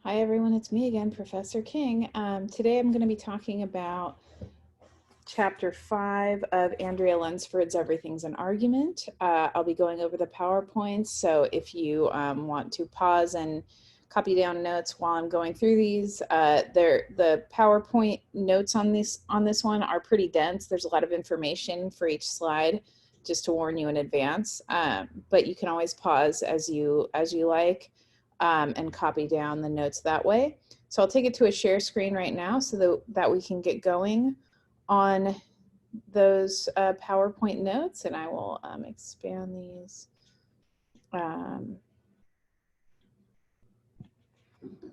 Hi everyone, it's me again, Professor King. Today I'm going to be talking about Chapter 5 of Andrea Lunsford's Everything's an Argument. I'll be going over the PowerPoints, so if you want to pause and copy down notes while I'm going through these, the PowerPoint notes on this one are pretty dense. There's a lot of information for each slide, just to warn you in advance, but you can always pause as you like. And copy down the notes that way. So I'll take it to a share screen right now so that we can get going on those PowerPoint notes, and I will expand these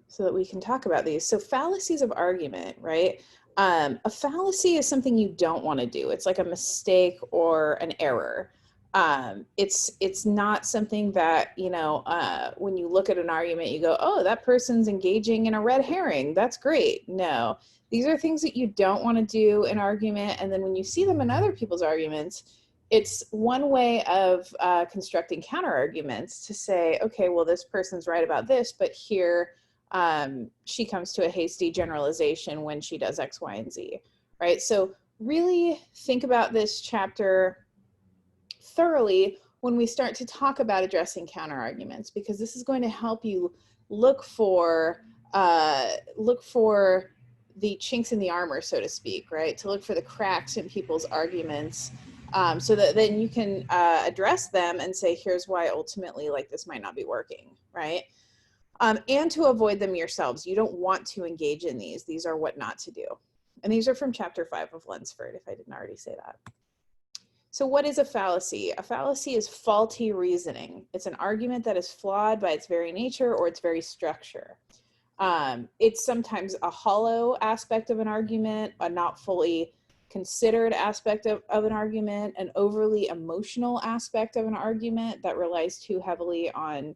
so that we can talk about these. So fallacies of argument, right? A fallacy is something you don't want to do. It's like a mistake or an error. It's not something that, when you look at an argument, you go, oh, that person's engaging in a red herring. That's great. No, these are things that you don't want to do in argument. And then when you see them in other people's arguments, it's one way of constructing counter arguments to say, okay, well, this person's right about this, but here she comes to a hasty generalization when she does X, Y, and Z, right? So really think about this chapter thoroughly when we start to talk about addressing counter arguments, because this is going to help you look for the chinks in the armor, so to speak, right? To look for the cracks in people's arguments, so that then you can address them and say, here's why ultimately like this might not be working, right? And to avoid them yourselves. You don't want to engage in these. These are what not to do. And these are from chapter 5 of Lunsford, if I didn't already say that. So what is a fallacy? A fallacy is faulty reasoning. It's an argument that is flawed by its very nature or its very structure. It's sometimes a hollow aspect of an argument, a not fully considered aspect of an argument, an overly emotional aspect of an argument that relies too heavily on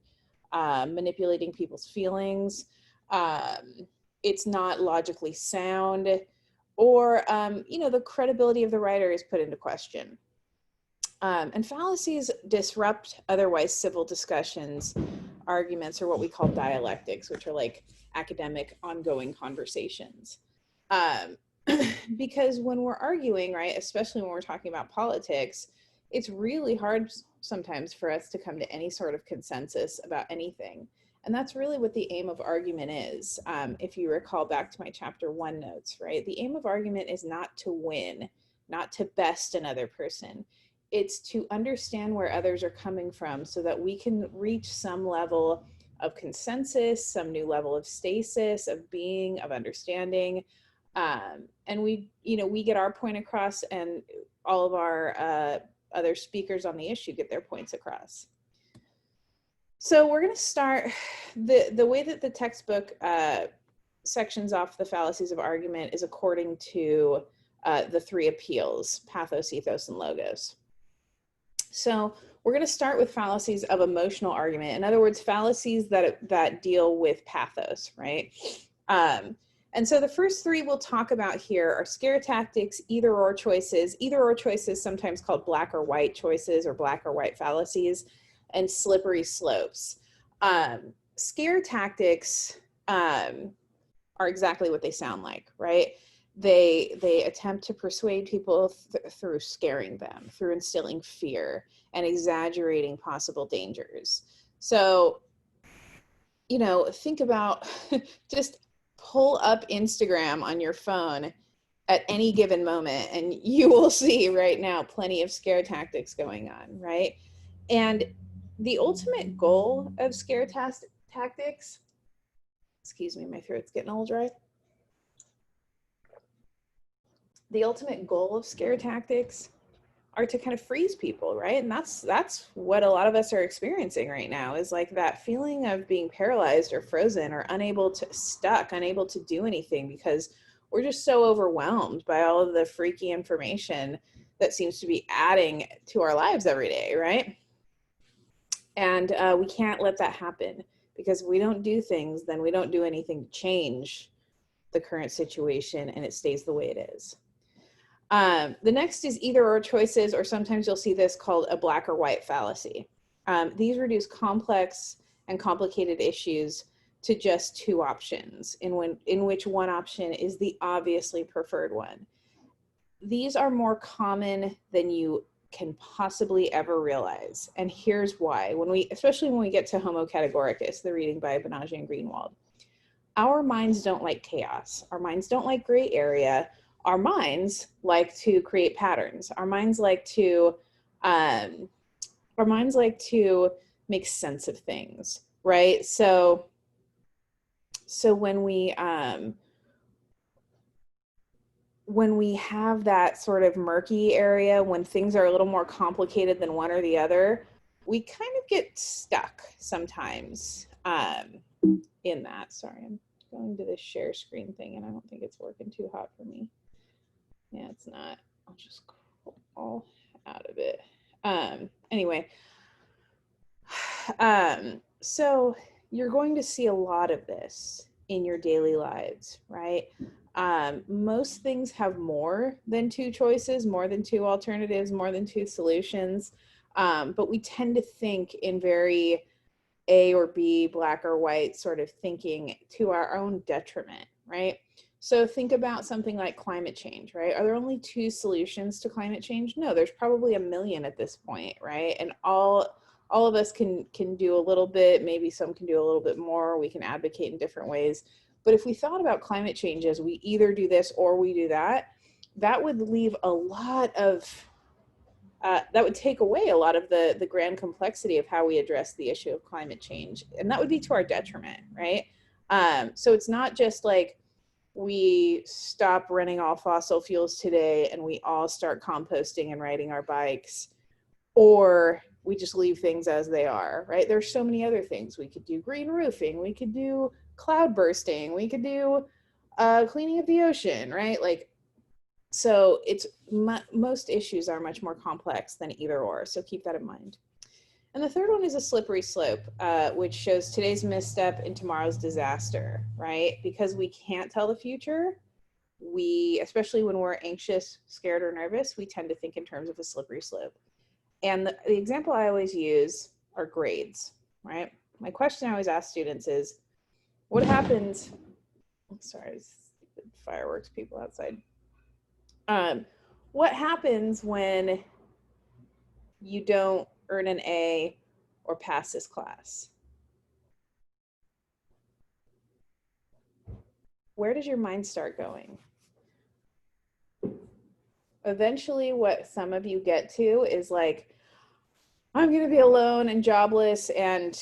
manipulating people's feelings. It's not logically sound, or the credibility of the writer is put into question. And fallacies disrupt otherwise civil discussions. Arguments are what we call dialectics, which are like academic ongoing conversations. Because when we're arguing, right, especially when we're talking about politics, it's really hard sometimes for us to come to any sort of consensus about anything. And that's really what the aim of argument is. If you recall back to my chapter 1 notes, right? The aim of argument is not to win, not to best another person. It's to understand where others are coming from so that we can reach some level of consensus, some new level of stasis, of being, of understanding. And we get our point across, and all of our other speakers on the issue get their points across. So we're going to start, the way that the textbook sections off the fallacies of argument is according to the 3 appeals: pathos, ethos, and logos. So we're going to start with fallacies of emotional argument. In other words, fallacies that deal with pathos, right? And so the first 3 we'll talk about here are scare tactics, either-or choices. Either-or choices, sometimes called black or white choices or black or white fallacies, and slippery slopes. Scare tactics are exactly what they sound like, right? They attempt to persuade people through scaring them, through instilling fear and exaggerating possible dangers. So, think about just pull up Instagram on your phone at any given moment, and you will see right now plenty of scare tactics going on, right? And the ultimate goal of scare tactics, excuse me, my throat's getting a little dry. The ultimate goal of scare tactics are to kind of freeze people, right? And that's what a lot of us are experiencing right now, is like that feeling of being paralyzed or frozen or unable to do anything, because we're just so overwhelmed by all of the freaky information that seems to be adding to our lives every day, right? And we can't let that happen, because if we don't do things, then we don't do anything to change the current situation, and it stays the way it is. The next is either-or choices, or sometimes you'll see this called a black or white fallacy. These reduce complex and complicated issues to just two options in which one option is the obviously preferred one. These are more common than you can possibly ever realize. And here's why. Especially when we get to Homo categoricus, the reading by Banaji and Greenwald, our minds don't like chaos. Our minds don't like gray area. Our minds like to create patterns. Our minds like to make sense of things, right? So when we have that sort of murky area, when things are a little more complicated than one or the other, we kind of get stuck sometimes in that. Sorry, I'm going to this share screen thing and I don't think it's working too hot for me. Yeah, it's not. I'll just crawl out of it. Anyway, so you're going to see a lot of this in your daily lives, right? Most things have more than two choices, more than two alternatives, more than two solutions. But we tend to think in very A or B, black or white sort of thinking to our own detriment, right? So think about something like climate change, right? Are there only two solutions to climate change? No, there's probably a million at this point, right? And all of us can do a little bit, maybe some can do a little bit more, we can advocate in different ways. But if we thought about climate change as we either do this or we do that, that would leave a lot of, that would take away a lot of the grand complexity of how we address the issue of climate change. And that would be to our detriment, right? So it's not just like we stop running all fossil fuels today and we all start composting and riding our bikes, or we just leave things as they are, right? There's so many other things. We could do green roofing, we could do cloud bursting, we could do cleaning of the ocean, right? Like, so it's most issues are much more complex than either or, so keep that in mind. And the third one is a slippery slope, which shows today's misstep in tomorrow's disaster, right? Because we can't tell the future, especially when we're anxious, scared, or nervous, we tend to think in terms of a slippery slope. And the example I always use are grades, right? My question I always ask students is, what happens, sorry, stupid fireworks people outside. What happens when you don't earn an A or pass this class? Where does your mind start going? Eventually, what some of you get to is like, I'm going to be alone and jobless and,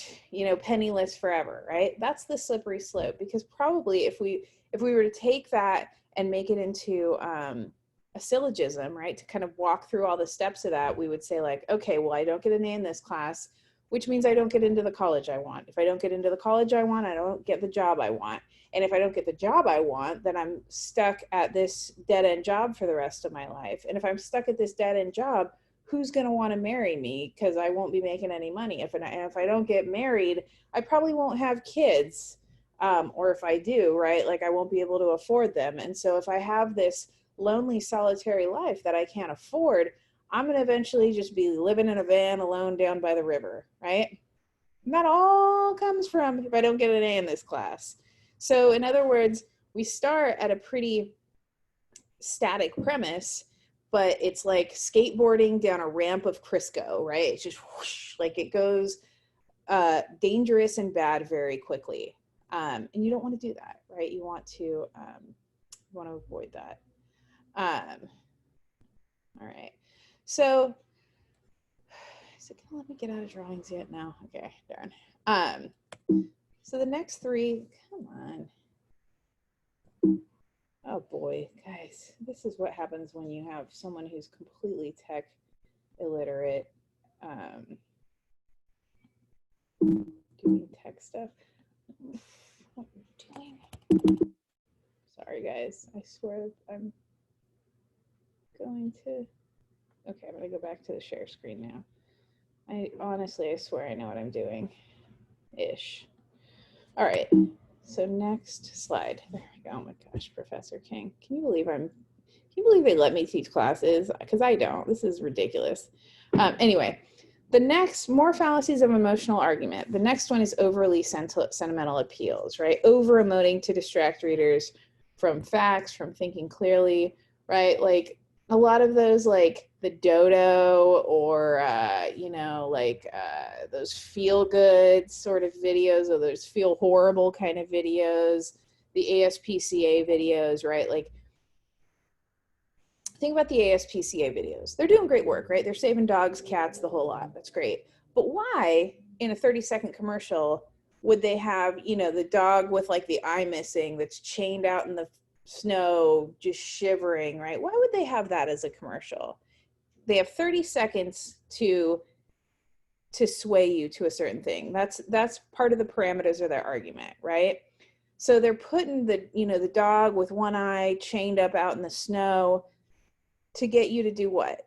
penniless forever, right? That's the slippery slope, because probably if we were to take that and make it into a syllogism, right, to kind of walk through all the steps of that, we would say like, okay, well, I don't get an A in this class, which means I don't get into the college I want. If I don't get into the college I want, I don't get the job I want. And if I don't get the job I want, then I'm stuck at this dead-end job for the rest of my life. And if I'm stuck at this dead-end job, who's going to want to marry me? Because I won't be making any money. If I don't get married, I probably won't have kids. Or if I do, right, like I won't be able to afford them. And so if I have this lonely, solitary life that I can't afford, I'm going to eventually just be living in a van alone down by the river, right? And that all comes from if I don't get an A in this class. So in other words, we start at a pretty static premise, but it's like skateboarding down a ramp of Crisco, right? It's just whoosh, like it goes dangerous and bad very quickly. And you don't want to do that, right? You want to avoid that. All right. So is it gonna let me get out of drawings yet? No. Okay, darn. So the next three, come on. Oh boy, guys, this is what happens when you have someone who's completely tech illiterate doing tech stuff. What are you doing? Sorry, guys. I swear I'm going to. Okay, I'm going to go back to the share screen now. I swear I know what I'm doing. Ish. All right. So next slide. There we go. Oh my gosh, Professor King. Can you believe they let me teach classes? Because I don't. This is ridiculous. Anyway, The next, more fallacies of emotional argument. The next one is overly sentimental appeals, right? Over emoting to distract readers from facts, from thinking clearly, right? Like a lot of those, like the dodo or, those feel good sort of videos or those feel horrible kind of videos, the ASPCA videos, right? Like think about the ASPCA videos. They're doing great work, right? They're saving dogs, cats, the whole lot. That's great. But why in a 30-second commercial would they have, the dog with like the eye missing that's chained out in the snow, just shivering, right? Why would they have that as a commercial? They have 30 seconds to sway you to a certain thing. That's part of the parameters of their argument, right? So they're putting the dog with one eye chained up out in the snow to get you to do what?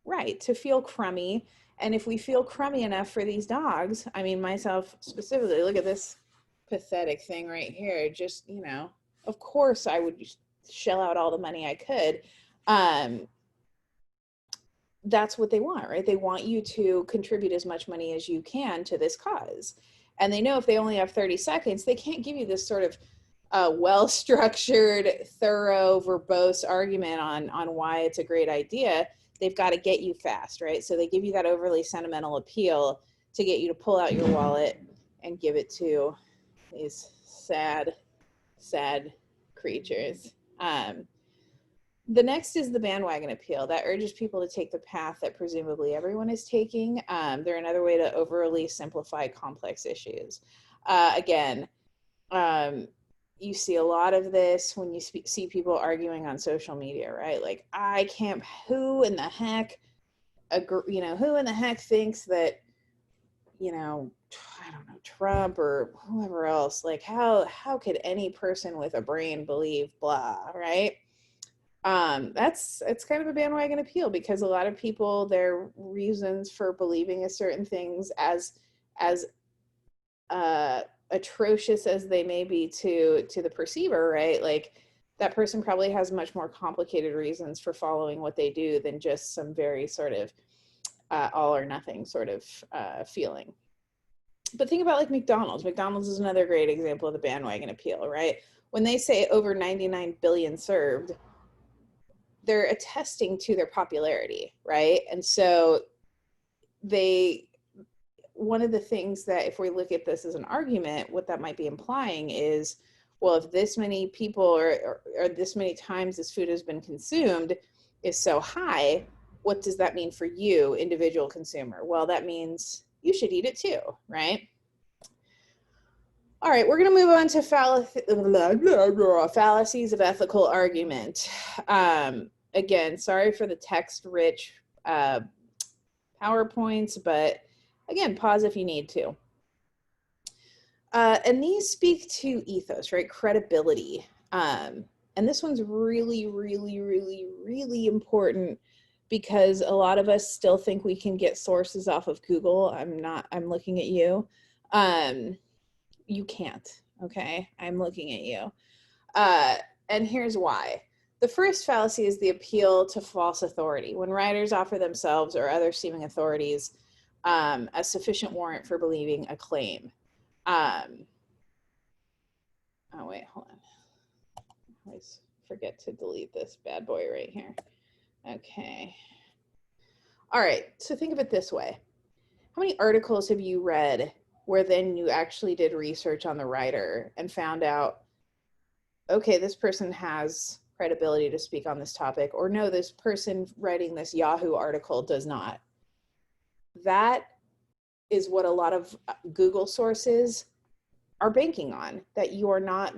Right, to feel crummy. And if we feel crummy enough for these dogs, I mean, myself specifically, look at this pathetic thing right here. Just, of course I would shell out all the money I could. That's what they want, right? They want you to contribute as much money as you can to this cause. And they know if they only have 30 seconds, they can't give you this sort of well-structured, thorough, verbose argument on why it's a great idea. They've got to get you fast, right? So they give you that overly sentimental appeal to get you to pull out your wallet and give it to these sad, sad creatures. The next is the bandwagon appeal that urges people to take the path that presumably everyone is taking. They're another way to overly simplify complex issues. Again, you see a lot of this when you see people arguing on social media, right? Like, who in the heck thinks that, I don't know, Trump or whoever else, like how could any person with a brain believe blah, right? It's kind of a bandwagon appeal because a lot of people, their reasons for believing a certain things as atrocious as they may be to the perceiver, right? Like that person probably has much more complicated reasons for following what they do than just some very sort of all or nothing sort of feeling. But think about like McDonald's. McDonald's is another great example of the bandwagon appeal, right? When they say over 99 billion served, they're attesting to their popularity, right? And so one of the things that if we look at this as an argument, what that might be implying is, well, if this many people or this many times this food has been consumed is so high, what does that mean for you, individual consumer? Well, that means you should eat it too, right? All right, we're going to move on to fallacies of ethical argument. Again, sorry for the text-rich PowerPoints, but again, pause if you need to. And these speak to ethos, right? Credibility. And this one's really, really, really, really important because a lot of us still think we can get sources off of Google. I'm looking at you. You can't, okay? I'm looking at you. And here's why. The first fallacy is the appeal to false authority. When writers offer themselves or other seeming authorities a sufficient warrant for believing a claim. Oh, wait, hold on. I always forget to delete this bad boy right here. Okay. All right, so think of it this way. How many articles have you read where then you actually did research on the writer and found out, okay, this person has credibility to speak on this topic, or no, this person writing this Yahoo article does not? That is what a lot of Google sources are banking on, that you are not,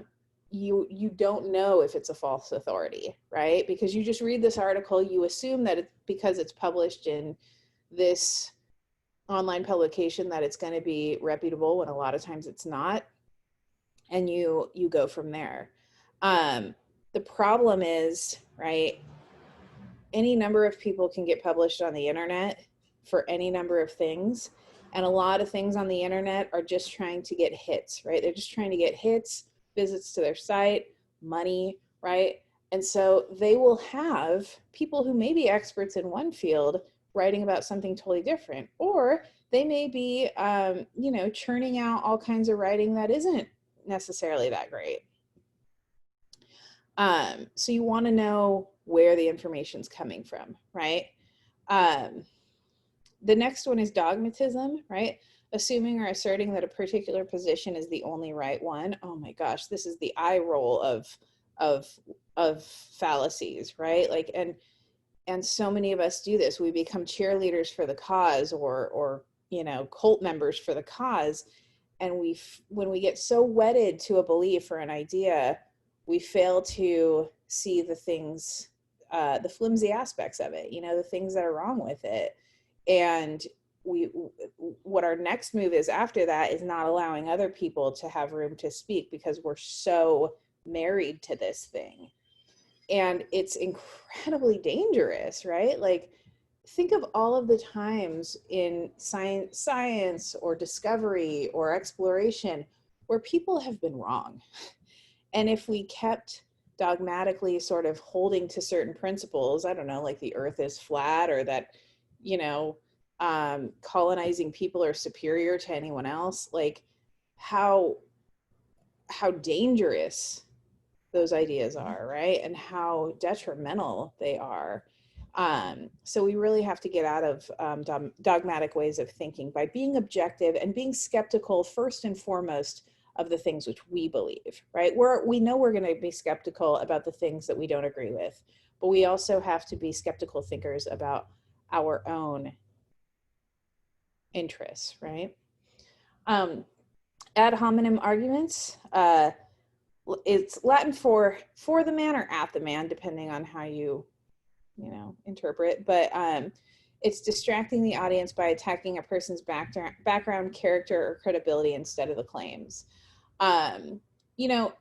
you don't know if it's a false authority, right? Because you just read this article, you assume that because it's published in this online publication that it's going to be reputable, when a lot of times it's not, and you go from there. The problem is, right, any number of people can get published on the internet for any number of things, and a lot of things on the internet are just trying to get hits, right? They're just trying to get hits, visits to their site, money, right? And so they will have people who may be experts in one field writing about something totally different. Or they may be, you know, churning out all kinds of writing that isn't necessarily that great. So you want to know where the information's coming from, right? The next one is dogmatism, right? Assuming or asserting that a particular position is the only right one. Oh my gosh, this is the eye roll of of fallacies, right? Like, and so many of us do this. We become cheerleaders for the cause, or you know, cult members for the cause, and when we get so wedded to a belief or an idea, we fail to see the things, the flimsy aspects of it, you know, the things that are wrong with it. And what our next move is after that is not allowing other people to have room to speak, because we're so married to this thing. And it's incredibly dangerous, right? Like, think of all of the times in science or discovery or exploration where people have been wrong. And if we kept dogmatically sort of holding to certain principles, I don't know, like the earth is flat, or that, you know, colonizing people are superior to anyone else, like how dangerous those ideas are, right? And how detrimental they are. So we really have to get out of dogmatic ways of thinking by being objective and being skeptical first and foremost of the things which we believe, right? We know we're going to be skeptical about the things that we don't agree with, but we also have to be skeptical thinkers about our own interests, right? Ad hominem arguments, it's Latin for the man or at the man, depending on how you know, interpret. But it's distracting the audience by attacking a person's background, character, or credibility instead of the claims. You know,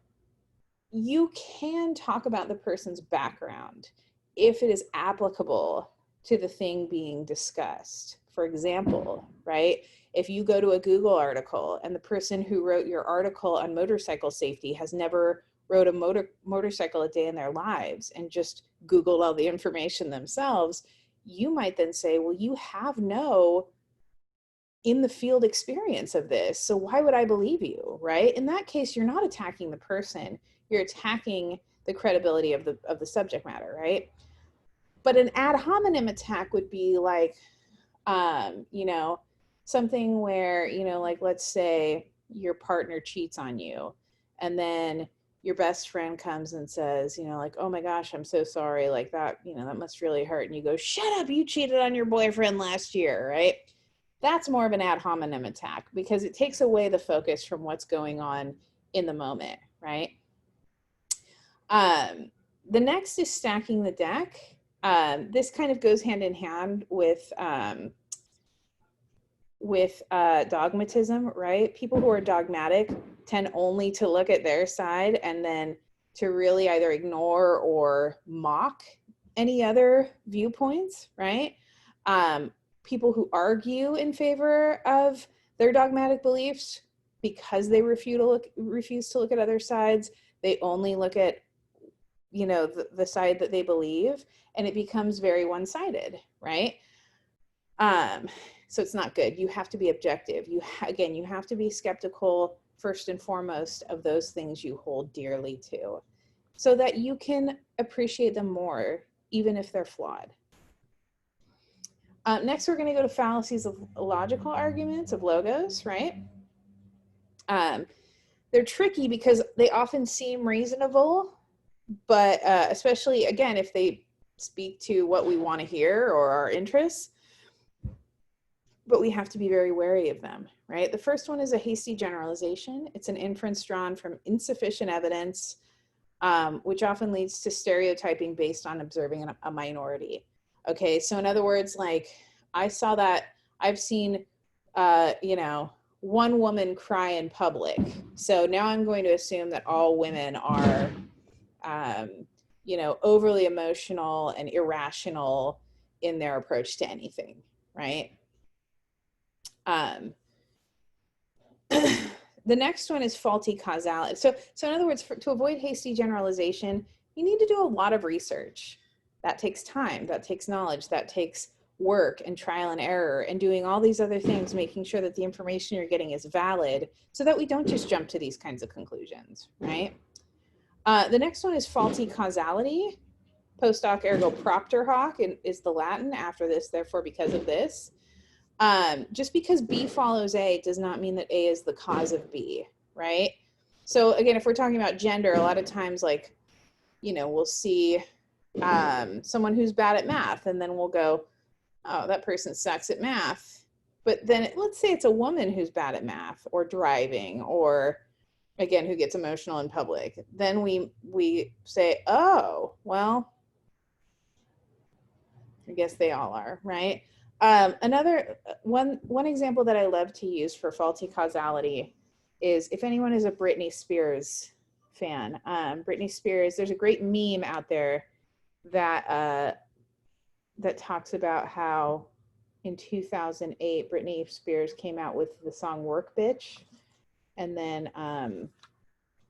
you can talk about the person's background if it is applicable to the thing being discussed. For example, right? If you go to a Google article and the person who wrote your article on motorcycle safety has never rode a motorcycle a day in their lives and just Googled all the information themselves, you might then say, well, you have no in the field experience of this, so why would I believe you, right? In that case, you're not attacking the person, you're attacking the credibility of the subject matter, right? But an ad hominem attack would be like, you know, something where, you know, like, let's say your partner cheats on you, and then your best friend comes and says, you know, like, oh my gosh, I'm so sorry, like that, you know, that must really hurt. And you go, shut up, you cheated on your boyfriend last year, right? That's more of an ad hominem attack, because it takes away the focus from what's going on in the moment, right? The next is stacking the deck. This kind of goes hand in hand with dogmatism, right? People who are dogmatic tend only to look at their side and then to really either ignore or mock any other viewpoints, right? People who argue in favor of their dogmatic beliefs, because they refuse to look at other sides, they only look at, you know, the side that they believe, and it becomes very one-sided, right? So it's not good. You have to be objective. You have to be skeptical first and foremost of those things you hold dearly to, so that you can appreciate them more, even if they're flawed. Next, we're going to go to fallacies of logical arguments, of logos, right? They're tricky because they often seem reasonable, but especially, again, if they speak to what we want to hear or our interests, but we have to be very wary of them, right? The first one is a hasty generalization. It's an inference drawn from insufficient evidence, which often leads to stereotyping based on observing a minority. Okay, so in other words, like, I've seen, you know, one woman cry in public. So now I'm going to assume that all women are, you know, overly emotional and irrational in their approach to anything, right? The next one is faulty causality. So in other words, to avoid hasty generalization, you need to do a lot of research. That takes time, that takes knowledge, that takes work and trial and error and doing all these other things, making sure that the information you're getting is valid so that we don't just jump to these kinds of conclusions, right? The next one is faulty causality. Post hoc ergo propter hoc is the Latin, after this, therefore because of this. Just because B follows A does not mean that A is the cause of B, right? So again, if we're talking about gender, a lot of times, like, you know, we'll see someone who's bad at math, and then we'll go, oh, that person sucks at math. But then let's say it's a woman who's bad at math or driving, or again, who gets emotional in public. Then we say, oh, well, I guess they all are, right? Another one example that I love to use for faulty causality is, if anyone is a Britney Spears fan. Britney Spears, there's a great meme out there that that talks about how in 2008 Britney Spears came out with the song "Work Bitch," and then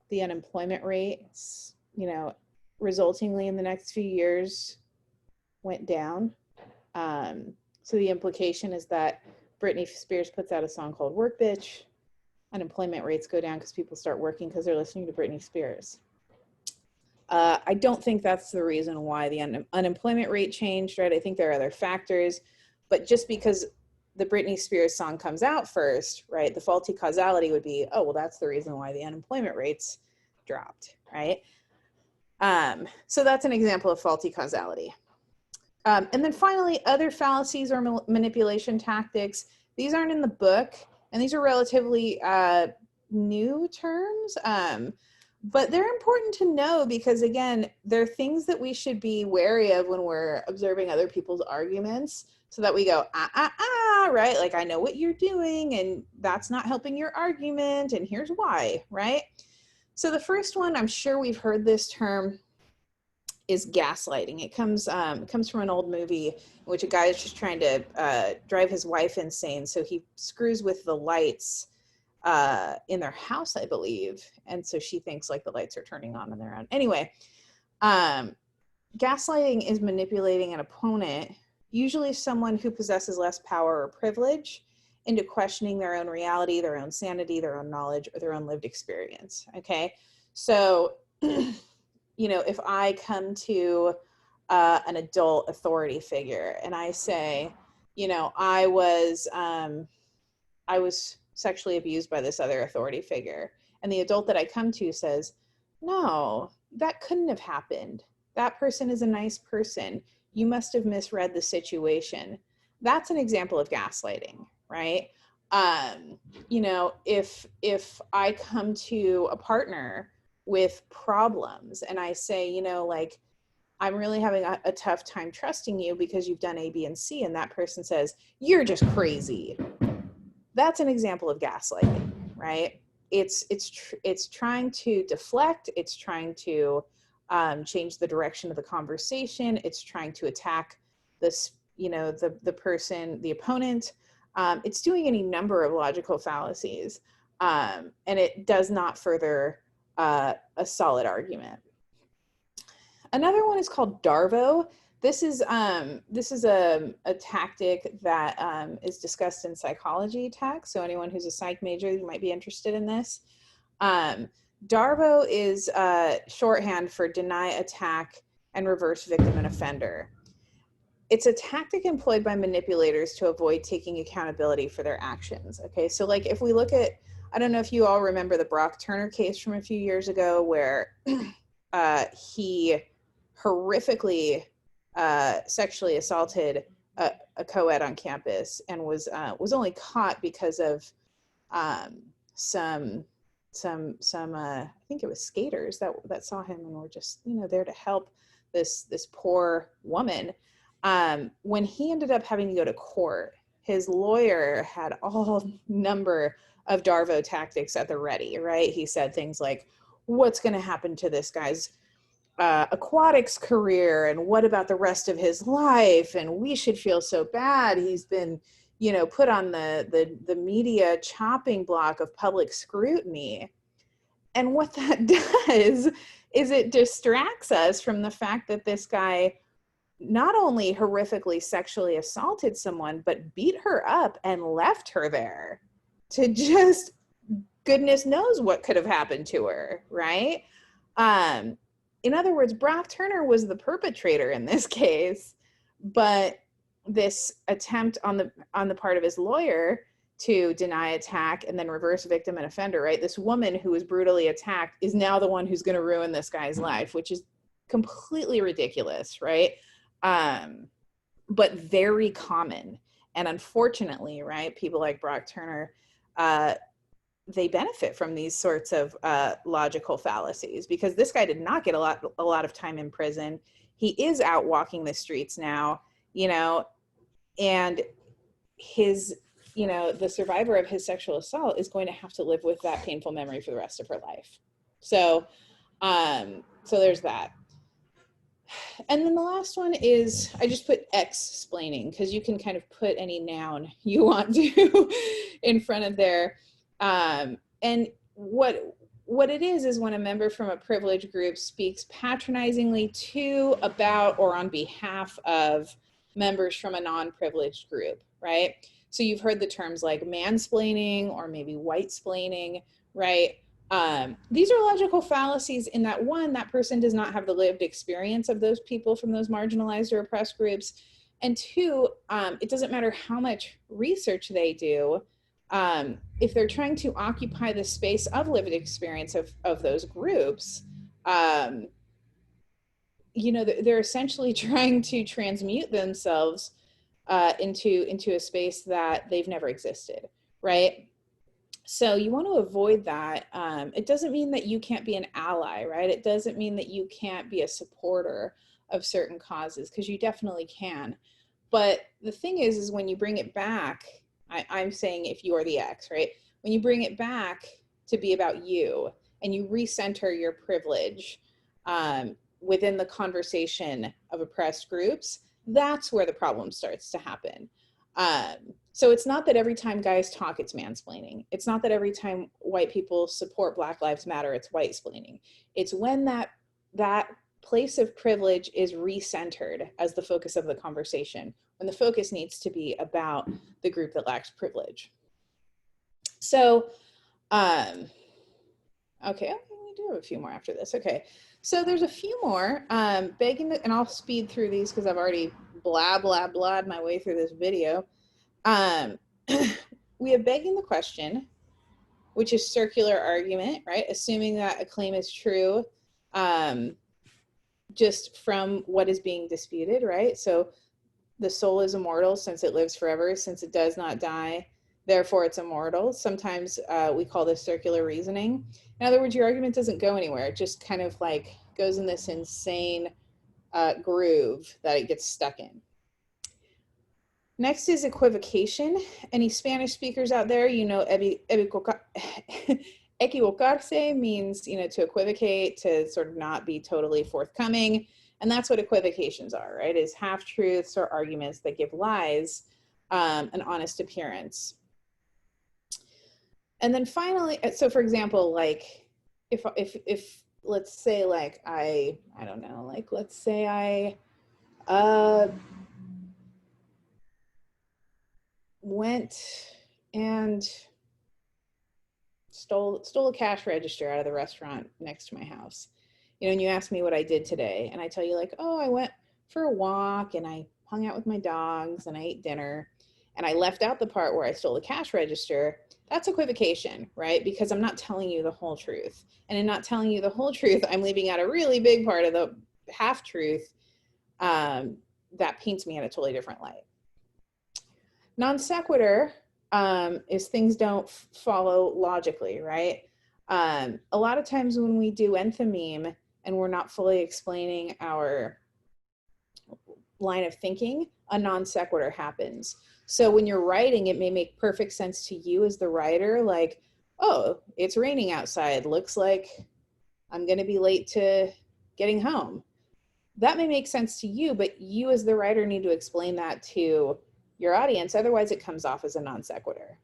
the unemployment rates, you know, resultingly in the next few years went down. So the implication is that Britney Spears puts out a song called "Work Bitch," unemployment rates go down because people start working because they're listening to Britney Spears. I don't think that's the reason why the unemployment rate changed, right? I think there are other factors, but just because the Britney Spears song comes out first, right, the faulty causality would be, oh, well, that's the reason why the unemployment rates dropped, right? So that's an example of faulty causality. And then finally, other fallacies or manipulation tactics. These aren't in the book, and these are relatively new terms, but they're important to know because, again, they're things that we should be wary of when we're observing other people's arguments, so that we go, right? Like, I know what you're doing, and that's not helping your argument, and here's why, right? So the first one, I'm sure we've heard this term, is gaslighting. It comes from an old movie in which a guy is just trying to drive his wife insane. So he screws with the lights in their house, I believe. And so she thinks like the lights are turning on and they're on. Anyway, gaslighting is manipulating an opponent, usually someone who possesses less power or privilege, into questioning their own reality, their own sanity, their own knowledge, or their own lived experience. Okay. So you know, if I come to an adult authority figure and I say, you know, I was sexually abused by this other authority figure, and the adult that I come to says, no, that couldn't have happened. That person is a nice person. You must have misread the situation. That's an example of gaslighting, right? You know, if I come to a partner with problems and I say, you know, like, I'm really having a tough time trusting you because you've done A, B, and C, and that person says, you're just crazy. That's an example of gaslighting, right? It's trying to deflect. It's trying to change the direction of the conversation. It's trying to attack this, you know, the person, the opponent. It's doing any number of logical fallacies, and it does not further a solid argument. Another one is called Darvo. This is a tactic that is discussed in psychology texts. So anyone who's a psych major, you might be interested in this. Darvo is shorthand for deny, attack, and reverse victim and offender. It's a tactic employed by manipulators to avoid taking accountability for their actions. Okay, so like if we look at, I don't know if you all remember the Brock Turner case from a few years ago where he horrifically sexually assaulted a co-ed on campus and was only caught because of some I think it was skaters that saw him and were just, you know, there to help this poor woman. When he ended up having to go to court, his lawyer had all number of Darvo tactics at the ready, right? He said things like, what's going to happen to this guy's aquatics career, and what about the rest of his life, and we should feel so bad, he's been, you know, put on the media chopping block of public scrutiny. And what that does is it distracts us from the fact that this guy not only horrifically sexually assaulted someone, but beat her up and left her there to just goodness knows what could have happened to her, right? In other words, Brock Turner was the perpetrator in this case, but this attempt on the part of his lawyer to deny attack and then reverse victim and offender, right? This woman who was brutally attacked is now the one who's going to ruin this guy's life, which is completely ridiculous, right? But very common. And unfortunately, right, people like Brock Turner, they benefit from these sorts of logical fallacies, because this guy did not get a lot of time in prison. He is out walking the streets now, you know, and his, you know, the survivor of his sexual assault is going to have to live with that painful memory for the rest of her life. So, so there's that. And then the last one is, I just put explaining, because you can kind of put any noun you want to in front of there. And what it is when a member from a privileged group speaks patronizingly to, about, or on behalf of members from a non-privileged group, right? So you've heard the terms like mansplaining or maybe white-splaining, right? These are logical fallacies in that, one, that person does not have the lived experience of those people from those marginalized or oppressed groups. And two, it doesn't matter how much research they do, if they're trying to occupy the space of lived experience of those groups, you know, they're essentially trying to transmute themselves into a space that they've never existed, right? So you want to avoid that. It doesn't mean that you can't be an ally, right? It doesn't mean that you can't be a supporter of certain causes, because you definitely can. But the thing is when you bring it back, I'm saying if you are the X, right? When you bring it back to be about you and you recenter your privilege within the conversation of oppressed groups, that's where the problem starts to happen. So it's not that every time guys talk, it's mansplaining. It's not that every time white people support Black Lives Matter, it's white-splaining. It's when that place of privilege is recentered as the focus of the conversation, when the focus needs to be about the group that lacks privilege. So, okay, we do have a few more after this. Okay, so there's a few more, and I'll speed through these because I've already blabbed my way through this video. We have begging the question, which is circular argument, right? Assuming that a claim is true just from what is being disputed, right? So the soul is immortal since it lives forever, since it does not die, therefore it's immortal. Sometimes we call this circular reasoning. In other words, your argument doesn't go anywhere. It just kind of like goes in this insane groove that it gets stuck in. Next is equivocation. Any Spanish speakers out there, you know, equivocarse means, you know, to equivocate, to sort of not be totally forthcoming. And that's what equivocations are, right? Is half-truths or arguments that give lies an honest appearance. And then finally, so for example, like if let's say like I don't know, like let's say I went and stole a cash register out of the restaurant next to my house, you know, and you ask me what I did today, and I tell you like, oh, I went for a walk and I hung out with my dogs and I ate dinner, and I left out the part where I stole the cash register. That's equivocation, right? Because I'm not telling you the whole truth, and in not telling you the whole truth, I'm leaving out a really big part of the half truth that paints me in a totally different light. Non sequitur is things don't follow logically, right? A lot of times when we do enthymeme and we're not fully explaining our line of thinking, a non sequitur happens. So when you're writing, it may make perfect sense to you as the writer, like, oh, it's raining outside. Looks like I'm going to be late to getting home. That may make sense to you, but you as the writer need to explain that to your audience. Otherwise, it comes off as a non sequitur.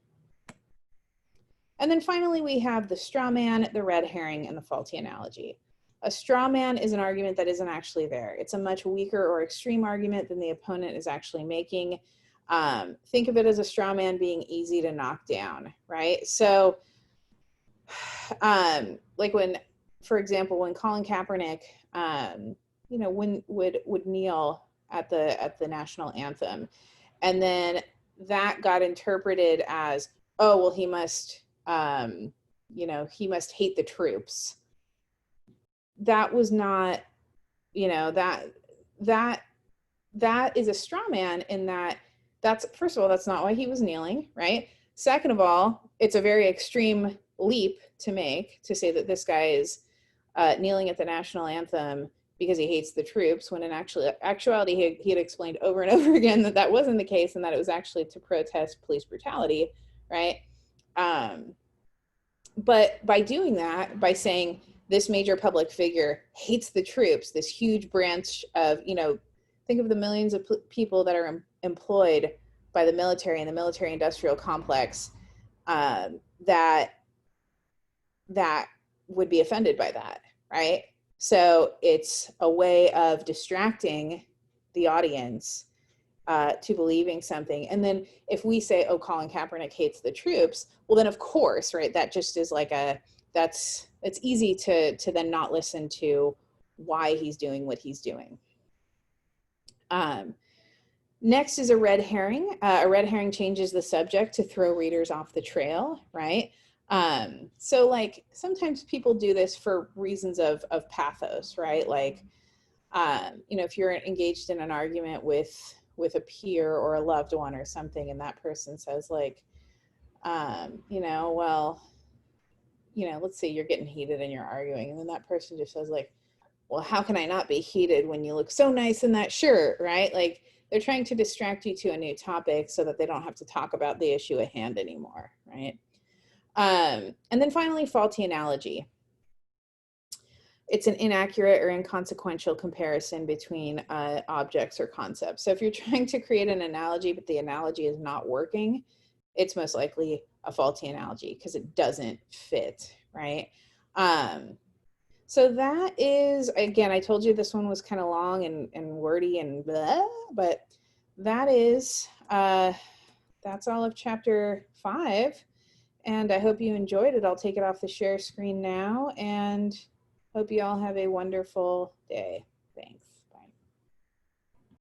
And then finally, we have the straw man, the red herring, and the faulty analogy. A straw man is an argument that isn't actually there. It's a much weaker or extreme argument than the opponent is actually making. Think of it as a straw man being easy to knock down, right? So, like when, for example, when Colin Kaepernick, you know, when would kneel at the national anthem, and then that got interpreted as, oh, well, he must, you know, he must hate the troops. That was not, you know, that is a straw man in that that's, first of all, that's not why he was kneeling, right? Second of all, it's a very extreme leap to make to say that this guy is kneeling at the national anthem because he hates the troops, when in actuality he had explained over and over again that that wasn't the case, and that it was actually to protest police brutality, right? But by doing that, by saying this major public figure hates the troops, this huge branch of, you know, think of the millions of people that are employed by the military and the military industrial complex, that would be offended by that, right? So it's a way of distracting the audience to believing something. And then if we say, oh, Colin Kaepernick hates the troops, well, then of course, right, that just is like it's easy to then not listen to why he's doing what he's doing. Next is a red herring. A red herring changes the subject to throw readers off the trail, right? So like sometimes people do this for reasons of pathos, right? Like, you know, if you're engaged in an argument with a peer or a loved one or something, and that person says like, you know, well, you know, let's say you're getting heated and you're arguing, and then that person just says like, well, how can I not be heated when you look so nice in that shirt, right? Like they're trying to distract you to a new topic so that they don't have to talk about the issue at hand anymore, right? And then finally, faulty analogy. It's an inaccurate or inconsequential comparison between objects or concepts. So if you're trying to create an analogy, but the analogy is not working, it's most likely a faulty analogy because it doesn't fit, right? So that is, again, I told you this one was kind of long and wordy and blah, but that is, that's all of chapter 5. And I hope you enjoyed it. I'll take it off the share screen now and hope you all have a wonderful day. Thanks.